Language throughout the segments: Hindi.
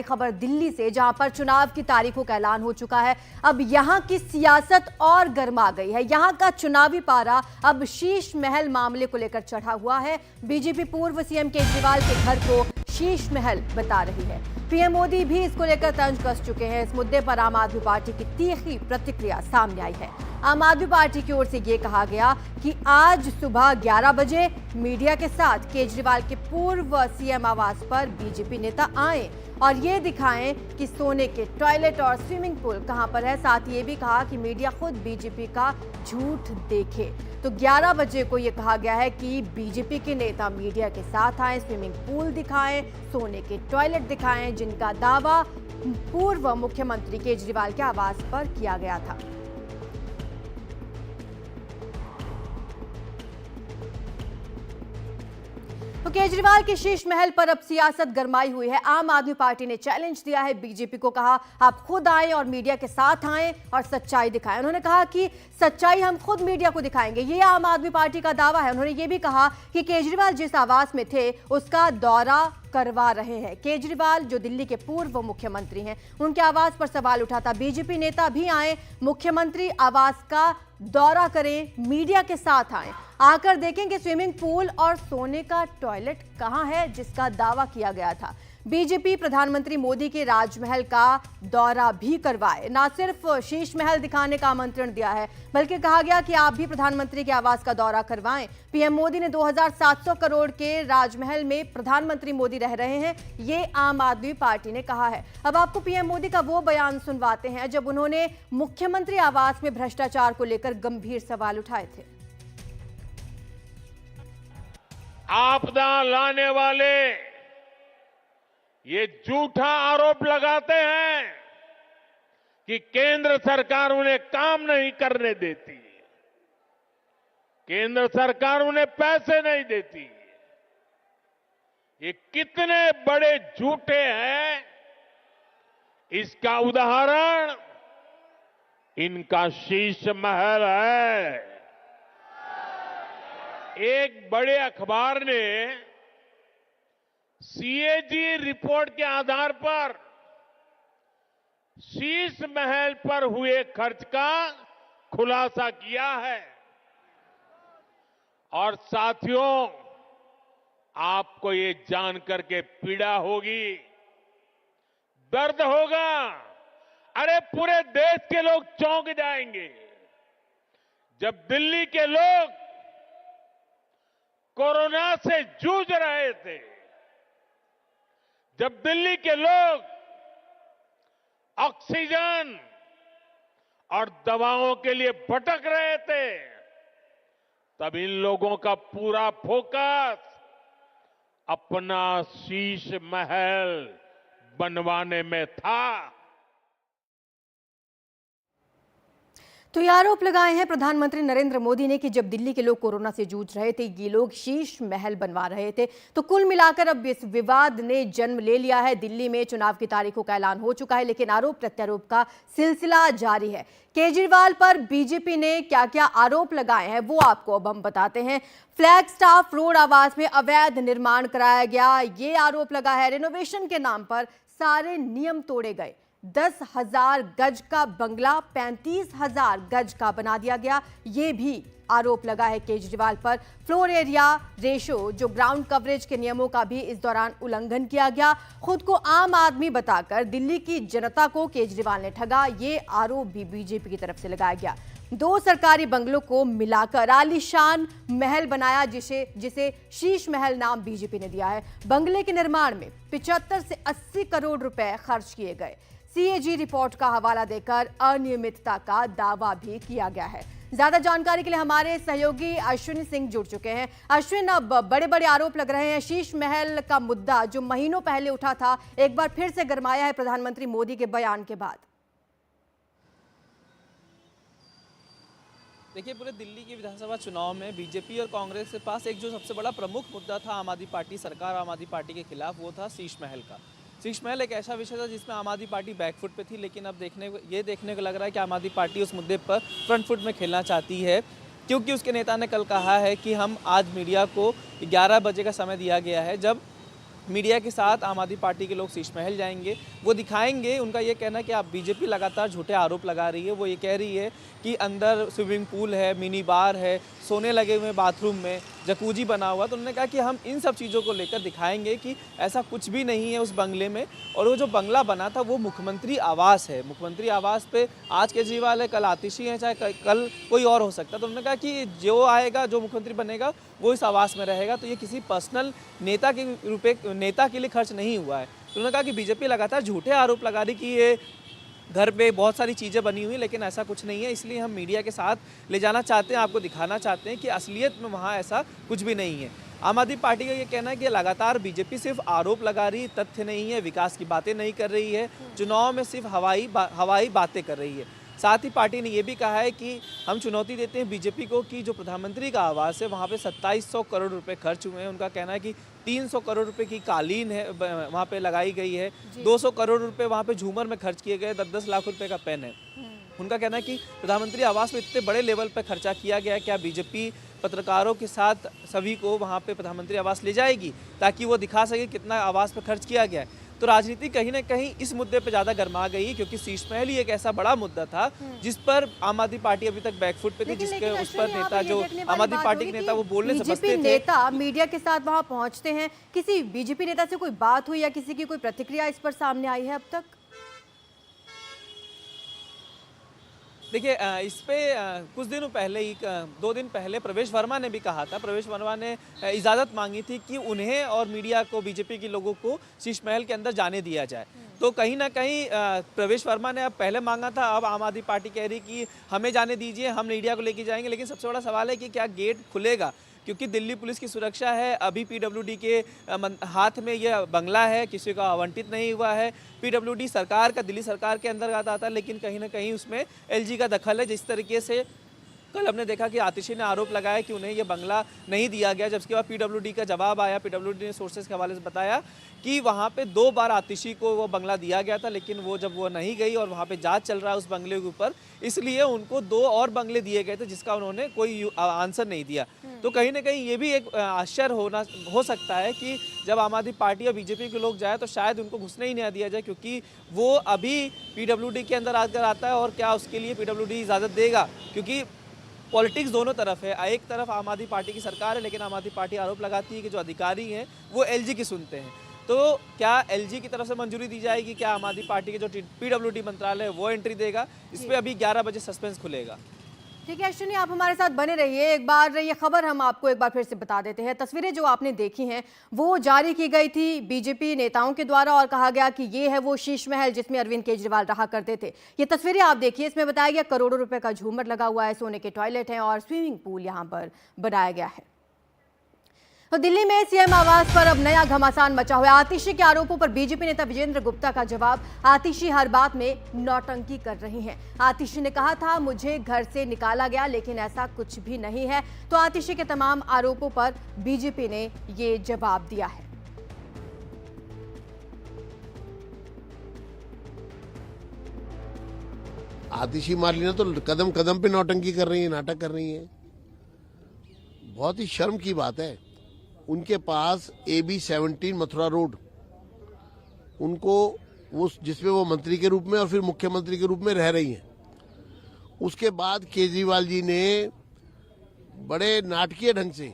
खबर दिल्ली से, जहां पर चुनाव की तारीखों का ऐलान हो चुका है। अब यहां की सियासत और गर्मा गई है। यहां का चुनावी पारा अब शीश महल मामले को लेकर चढ़ा हुआ है। बीजेपी पूर्व सीएम केजरीवाल के घर को शीश महल बता रही है। पीएम मोदी भी इसको लेकर तंज कस चुके हैं। इस मुद्दे पर आम आदमी पार्टी की तीखी प्रतिक्रिया सामने आई है। आम आदमी पार्टी की ओर से यह कहा गया कि आज सुबह 11 बजे मीडिया के साथ केजरीवाल के पूर्व सीएम आवास पर बीजेपी नेता आए और ये दिखाएं कि सोने के टॉयलेट और स्विमिंग पूल कहां पर है। साथ ही ये भी कहा कि मीडिया खुद बीजेपी का झूठ देखे। तो 11 बजे को ये कहा गया है कि बीजेपी के नेता मीडिया के साथ आए, स्विमिंग पूल दिखाएं, सोने के टॉयलेट दिखाएं, जिनका दावा पूर्व मुख्यमंत्री केजरीवाल के आवास पर किया गया था। तो केजरीवाल के शीश महल पर अब सियासत गरमाई हुई है। आम आदमी पार्टी ने चैलेंज दिया है बीजेपी को, कहा आप खुद आए और मीडिया के साथ आए और सच्चाई दिखाएं। उन्होंने कहा कि सच्चाई हम खुद मीडिया को दिखाएंगे, ये आम आदमी पार्टी का दावा है। उन्होंने ये भी कहा कि केजरीवाल जिस आवास में थे उसका दौरा करवा रहे हैं। केजरीवाल जो दिल्ली के पूर्व मुख्यमंत्री हैं, उनके आवास पर सवाल उठा था। बीजेपी नेता भी आए, मुख्यमंत्री आवास का दौरा करें, मीडिया के साथ आए, आकर देखेंगे स्विमिंग पूल और सोने का टॉयलेट कहां है जिसका दावा किया गया था। बीजेपी प्रधानमंत्री मोदी के राजमहल का दौरा भी करवाए। ना सिर्फ शीश महल दिखाने का आमंत्रण दिया है, बल्कि कहा गया कि आप भी प्रधानमंत्री के आवास का दौरा करवाएं। पीएम मोदी ने 2700 करोड़ के राजमहल में प्रधानमंत्री मोदी रह रहे हैं, ये आम आदमी पार्टी ने कहा है। अब आपको पीएम मोदी का वो बयान सुनवाते हैं जब उन्होंने मुख्यमंत्री आवास में भ्रष्टाचार को लेकर गंभीर सवाल उठाए थे। आपदा लाने वाले ये झूठा आरोप लगाते हैं कि केंद्र सरकार उन्हें काम नहीं करने देती, केंद्र सरकार उन्हें पैसे नहीं देती। ये कितने बड़े झूठे हैं, इसका उदाहरण इनका शीश महल है। एक बड़े अखबार ने सीएजी रिपोर्ट के आधार पर शीश महल पर हुए खर्च का खुलासा किया है। और साथियों, आपको ये जानकर के पीड़ा होगी, दर्द होगा। अरे पूरे देश के लोग चौंक जाएंगे जब दिल्ली के लोग कोरोना से जूझ रहे थे, जब दिल्ली के लोग ऑक्सीजन और दवाओं के लिए भटक रहे थे, तब इन लोगों का पूरा फोकस अपना शीश महल बनवाने में था। तो ये आरोप लगाए हैं प्रधानमंत्री नरेंद्र मोदी ने कि जब दिल्ली के लोग कोरोना से जूझ रहे थे, ये लोग शीश महल बनवा रहे थे। तो कुल मिलाकर अब इस विवाद ने जन्म ले लिया है। दिल्ली में चुनाव की तारीखों का ऐलान हो चुका है, लेकिन आरोप प्रत्यारोप का सिलसिला जारी है। केजरीवाल पर बीजेपी ने क्या क्या आरोप लगाए हैं वो आपको अब हम बताते हैं। फ्लैग स्टाफ रोड आवास में अवैध निर्माण कराया गया, ये आरोप लगा है। रिनोवेशन के नाम पर सारे नियम तोड़े गए। 10,000 गज का बंगला 35,000 गज का बना दिया गया, ये भी आरोप लगा है केजरीवाल पर। फ्लोर एरिया रेशो, जो ग्राउंड कवरेज के नियमों का भी इस दौरान उल्लंघन किया गया। खुद को आम आदमी बताकर दिल्ली की जनता को केजरीवाल ने ठगा, ये आरोप भी बीजेपी की तरफ से लगाया गया। 2 सरकारी बंगलों को मिलाकर आलीशान महल बनाया, जिसे शीश महल नाम बीजेपी ने दिया है। बंगले के निर्माण में 75 से 80 करोड़ रुपए खर्च किए गए। सीएजी रिपोर्ट का हवाला देकर अनियमितता का दावा भी किया गया है। ज्यादा जानकारी के लिए हमारे सहयोगी अश्विन सिंह जुड़ चुके हैं। अश्विन, अब बड़े बड़े आरोप लग रहे हैं। शीश महल का मुद्दा जो महीनों पहले उठा था, एक बार फिर से गरमाया है प्रधानमंत्री मोदी के बयान के बाद। देखिए, पूरे दिल्ली के विधानसभा चुनाव में बीजेपी और कांग्रेस के पास एक जो सबसे बड़ा प्रमुख मुद्दा था आम आदमी पार्टी सरकार, आम आदमी पार्टी के खिलाफ, वो था शीश महल का। शीश महल एक ऐसा विषय था जिसमें आम आदमी पार्टी बैकफुट पे थी, लेकिन अब देखने को लग रहा है कि आम आदमी पार्टी उस मुद्दे पर फ्रंट फुट में खेलना चाहती है, क्योंकि उसके नेता ने कल कहा है कि हम आज मीडिया को 11 बजे का समय दिया गया है, जब मीडिया के साथ आम आदमी पार्टी के लोग शीश महल जाएंगे। वो दिखाएंगे, उनका ये कहना है कि आप बीजेपी लगातार झूठे आरोप लगा रही है। वो ये कह रही है कि अंदर स्विमिंग पूल है, मिनी बार है, सोने लगे हुए बाथरूम में, जकूजी बना हुआ। तो उन्होंने कहा कि हम इन सब चीज़ों को लेकर दिखाएंगे कि ऐसा कुछ भी नहीं है उस बंगले में। और वो जो बंगला बना था वो मुख्यमंत्री आवास है। मुख्यमंत्री आवास पे आज केजरीवाल है, कल आतिशी है, चाहे कल कोई और हो सकता है। तो उन्होंने कहा कि जो आएगा, जो मुख्यमंत्री बनेगा वो इस आवास में रहेगा। तो ये किसी पर्सनल नेता के लिए खर्च नहीं हुआ है। तो उन्होंने कहा कि बीजेपी लगातार झूठे आरोप लगा रही कि ये घर पे बहुत सारी चीज़ें बनी हुई, लेकिन ऐसा कुछ नहीं है। इसलिए हम मीडिया के साथ ले जाना चाहते हैं, आपको दिखाना चाहते हैं कि असलियत में वहाँ ऐसा कुछ भी नहीं है। आम आदमी पार्टी का ये कहना है कि लगातार बीजेपी सिर्फ आरोप लगा रही, तथ्य नहीं है, विकास की बातें नहीं कर रही है, चुनाव में सिर्फ हवाई बातें कर रही है। साथ ही पार्टी ने ये भी कहा है कि हम चुनौती देते हैं बीजेपी को कि जो प्रधानमंत्री का आवास है वहाँ पे 2700 करोड़ रुपए खर्च हुए हैं। उनका कहना है कि 300 करोड़ रुपए की कालीन है वहाँ पे लगाई गई है, 200 करोड़ रुपए वहाँ पे झूमर में खर्च किए गए, 10-10 लाख रुपए का पेन है। उनका कहना है कि प्रधानमंत्री आवास में इतने बड़े लेवल पर खर्चा किया गया है, क्या बीजेपी पत्रकारों के साथ सभी को वहाँ पे प्रधानमंत्री आवास ले जाएगी ताकि वो दिखा सके कितना आवास पे खर्च किया गया है। तो राजनीति कहीं ना कहीं इस मुद्दे पे ज़्यादा गर्मा गई है, क्योंकि शीश महल ही एक ऐसा बड़ा मुद्दा था जिस पर आम आदमी पार्टी अभी तक बैकफुट पे थी, जिसके उस पर नेता जो आम आदमी पार्टी के नेता वो बोलने से बचते थे। नेता मीडिया के साथ वहां पहुंचते हैं, किसी बीजेपी नेता से कोई बात हुई या किसी की कोई प्रतिक्रिया इस पर सामने आई है अब तक? देखिए, इस पे कुछ दिनों पहले ही 2 दिन पहले प्रवेश वर्मा ने भी कहा था। प्रवेश वर्मा ने इजाज़त मांगी थी कि उन्हें और मीडिया को, बीजेपी के लोगों को शीश महल के अंदर जाने दिया जाए। तो कहीं ना कहीं प्रवेश वर्मा ने अब पहले मांगा था, अब आम आदमी पार्टी कह रही कि हमें जाने दीजिए, हम मीडिया को लेके जाएंगे। लेकिन सबसे बड़ा सवाल है कि क्या गेट खुलेगा, क्योंकि दिल्ली पुलिस की सुरक्षा है। अभी पीडब्ल्यूडी के हाथ में यह बंगला है, किसी का आवंटित नहीं हुआ है। पीडब्ल्यूडी सरकार का, दिल्ली सरकार के अंदर आता है, लेकिन कहीं ना कहीं उसमें एलजी का दखल है। जिस तरीके से कल हमने देखा कि आतिशी ने आरोप लगाया कि उन्हें यह बंगला नहीं दिया गया, जबकि बाद पीडब्ल्यूडी का जवाब आया। पीडब्ल्यूडी ने सोर्सेस के हवाले से बताया कि वहाँ पे 2 बार आतिशी को वो बंगला दिया गया था, लेकिन वो जब वो नहीं गई और वहाँ पे जांच चल रहा है उस बंगले के ऊपर, इसलिए उनको 2 और बंगले दिए गए थे, जिसका उन्होंने कोई आंसर नहीं दिया। तो कहीं ना कहीं ये भी एक आश्चर्य हो सकता है कि जब आम आदमी पार्टी और बीजेपी के लोग जाए तो शायद उनको घुसने ही नहीं दिया जाए, क्योंकि वो अभी पीडब्ल्यूडी के अंदर आकर आता है। और क्या उसके लिए पीडब्ल्यूडी इजाज़त देगा, क्योंकि पॉलिटिक्स दोनों तरफ है। एक तरफ आम आदमी पार्टी की सरकार है, लेकिन आम आदमी पार्टी आरोप लगाती है कि जो अधिकारी हैं वो एलजी की सुनते हैं। तो क्या एलजी की तरफ से मंजूरी दी जाएगी, क्या आम आदमी पार्टी के जो पीडब्ल्यूडी मंत्रालय है वो एंट्री देगा? इस पर अभी 11 बजे सस्पेंस खुलेगा। ठीक है अश्विनी, आप हमारे साथ बने रहिए। एक बार ये खबर हम आपको एक बार फिर से बता देते हैं। तस्वीरें जो आपने देखी हैं वो जारी की गई थी बीजेपी नेताओं के द्वारा और कहा गया कि ये है वो शीश महल जिसमें अरविंद केजरीवाल रहा करते थे। ये तस्वीरें आप देखिए, इसमें बताया गया करोड़ों रुपए का झूमर लगा हुआ है, सोने के टॉयलेट हैं और स्विमिंग पूल यहाँ पर बनाया गया है। तो दिल्ली में सीएम आवास पर अब नया घमासान मचा हुआ है। आतिशी के आरोपों पर बीजेपी नेता विजेंद्र गुप्ता का जवाब, आतिशी हर बात में नौटंकी कर रही हैं। आतिशी ने कहा था मुझे घर से निकाला गया, लेकिन ऐसा कुछ भी नहीं है। तो आतिशी के तमाम आरोपों पर बीजेपी ने ये जवाब दिया है। आतिशी मार्लिना तो कदम कदम पे नौटंकी कर रही है, नाटक कर रही है। बहुत ही शर्म की बात है। उनके पास AB 17 मथुरा रोड, उनको वो जिसमें वो मंत्री के रूप में और फिर मुख्यमंत्री के रूप में रह रही हैं, उसके बाद केजरीवाल जी ने बड़े नाटकीय ढंग से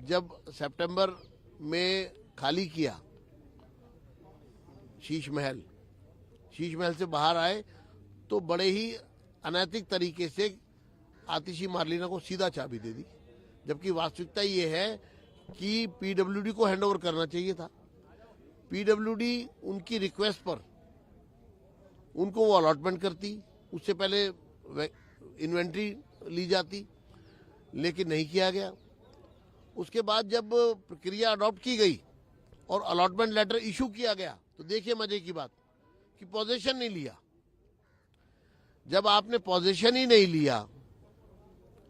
जब सितंबर में खाली किया शीश महल से बाहर आए तो बड़े ही अनैतिक तरीके से आतिशी मार्लिना को सीधा चाबी दे दी, जबकि वास्तविकता ये है कि पीडब्ल्यूडी को हैंडओवर करना चाहिए था। पीडब्ल्यूडी उनकी रिक्वेस्ट पर उनको वो अलॉटमेंट करती, उससे पहले इन्वेंट्री ली जाती, लेकिन नहीं किया गया। उसके बाद जब प्रक्रिया अडॉप्ट की गई और अलॉटमेंट लेटर इशू किया गया तो देखिए मजे की बात कि पोजीशन नहीं लिया। जब आपने पोजीशन ही नहीं लिया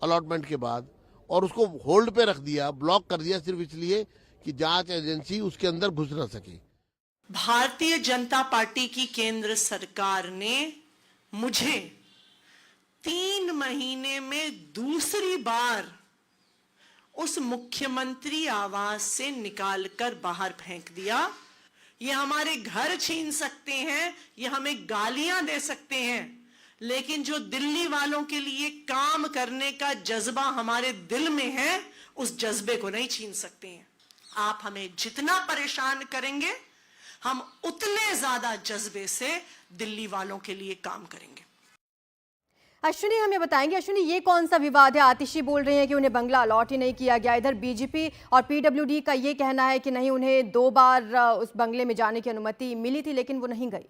अलॉटमेंट के बाद और उसको होल्ड पे रख दिया, ब्लॉक कर दिया, सिर्फ इसलिए कि जांच एजेंसी उसके अंदर घुस ना सके। भारतीय जनता पार्टी की केंद्र सरकार ने मुझे 3 महीने में दूसरी बार उस मुख्यमंत्री आवास से निकालकर बाहर फेंक दिया। ये हमारे घर छीन सकते हैं, ये हमें गालियां दे सकते हैं, लेकिन जो दिल्ली वालों के लिए काम करने का जज्बा हमारे दिल में है, उस जज्बे को नहीं छीन सकते हैं। आप हमें जितना परेशान करेंगे, हम उतने ज्यादा जज्बे से दिल्ली वालों के लिए काम करेंगे। अश्विनी हमें बताएंगे, अश्विनी ये कौन सा विवाद है? आतिशी बोल रहे हैं कि उन्हें बंगला अलॉट ही नहीं किया गया। इधर बीजेपी और पीडब्ल्यूडी का ये कहना है कि नहीं, उन्हें 2 बार उस बंगले में जाने की अनुमति मिली थी लेकिन वो नहीं गई।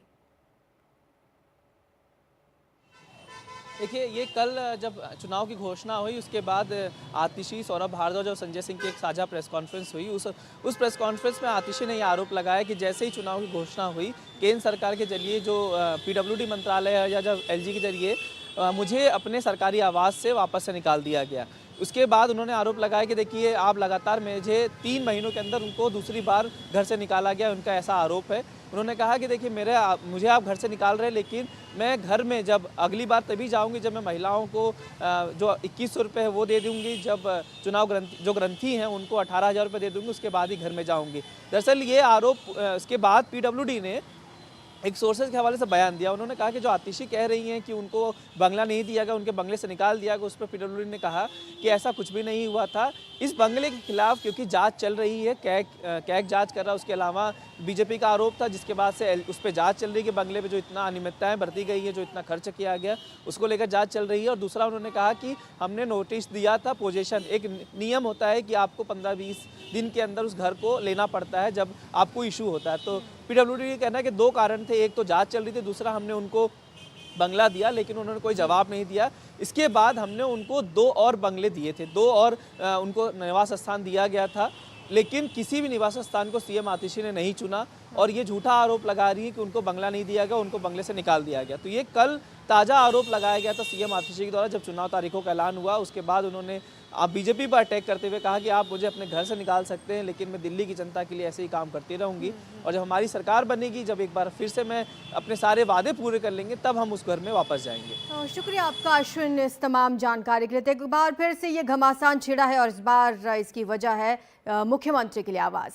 देखिए, ये कल जब चुनाव की घोषणा हुई उसके बाद आतिशी, सौरभ भारद्वाज और संजय सिंह की एक साझा प्रेस कॉन्फ्रेंस हुई। उस प्रेस कॉन्फ्रेंस में आतिशी ने ये आरोप लगाया कि जैसे ही चुनाव की घोषणा हुई, केंद्र सरकार के जरिए जो पीडब्ल्यूडी मंत्रालय है या जब एलजी के जरिए मुझे अपने सरकारी आवास से वापस से निकाल दिया गया। उसके बाद उन्होंने आरोप लगाया कि देखिए, आप लगातार मुझे 3 महीनों के अंदर उनको दूसरी बार घर से निकाला गया, उनका ऐसा आरोप है। उन्होंने कहा कि देखिए, मुझे आप घर से निकाल रहे हैं, लेकिन मैं घर में जब अगली बार तभी जाऊंगी जब मैं महिलाओं को जो 2100 रुपये है वो दे दूंगी, जब जो ग्रंथी हैं उनको 18,000 रुपये दे दूंगी, उसके बाद ही घर में जाऊंगी। दरअसल ये आरोप इसके बाद पीडब्ल्यूडी ने एक सोर्सेज के हवाले से बयान दिया। उन्होंने कहा कि जो आतिशी कह रही हैं कि उनको बंगला नहीं दिया गया, उनके बंगले से निकाल दिया गया, उस पर पीडब्ल्यूडी ने कहा कि ऐसा कुछ भी नहीं हुआ था। इस बंगले के खिलाफ क्योंकि जांच चल रही है, कैग जांच कर रहा है, उसके अलावा बीजेपी का आरोप था, जिसके बाद से उस पर जांच चल रही है कि बंगले में जो इतना अनियमितताएं बरती गई है, जो इतना खर्च किया गया, उसको लेकर जांच चल रही है। और दूसरा उन्होंने कहा कि हमने नोटिस दिया था पोजीशन, एक नियम होता है कि आपको 15-20 दिन के अंदर उस घर को लेना पड़ता है जब आपको इशू होता है। तो पीडब्ल्यूडी का कहना है कि 2 कारण थे, एक तो जांच चल रही थी, दूसरा हमने उनको बंगला दिया लेकिन उन्होंने कोई जवाब नहीं दिया। इसके बाद हमने उनको 2 और बंगले दिए थे, 2 और उनको निवास स्थान दिया गया था, लेकिन किसी भी निवास स्थान को सीएम आतिशी ने नहीं चुना और ये झूठा आरोप लगा रही है कि उनको बंगला नहीं दिया गया, उनको बंगले से निकाल दिया गया। तो ये कल ताज़ा आरोप लगाया गया था सीएम आतिशी के द्वारा जब चुनाव तारीखों का ऐलान हुआ। उसके बाद उन्होंने बीजेपी पर अटैक करते हुए कहा कि आप मुझे अपने घर से निकाल सकते हैं, लेकिन मैं दिल्ली की जनता के लिए ऐसे ही काम करती रहूंगी, और जब हमारी सरकार बनेगी, जब एक बार फिर से मैं अपने सारे वादे पूरे कर लेंगे, तब हम उस घर में वापस जाएंगे। शुक्रिया आपका अश्विन इस तमाम जानकारी के लिए। एक बार फिर से ये घमासान छिड़ा है और इस बार इसकी वजह है मुख्यमंत्री के लिए आवाज।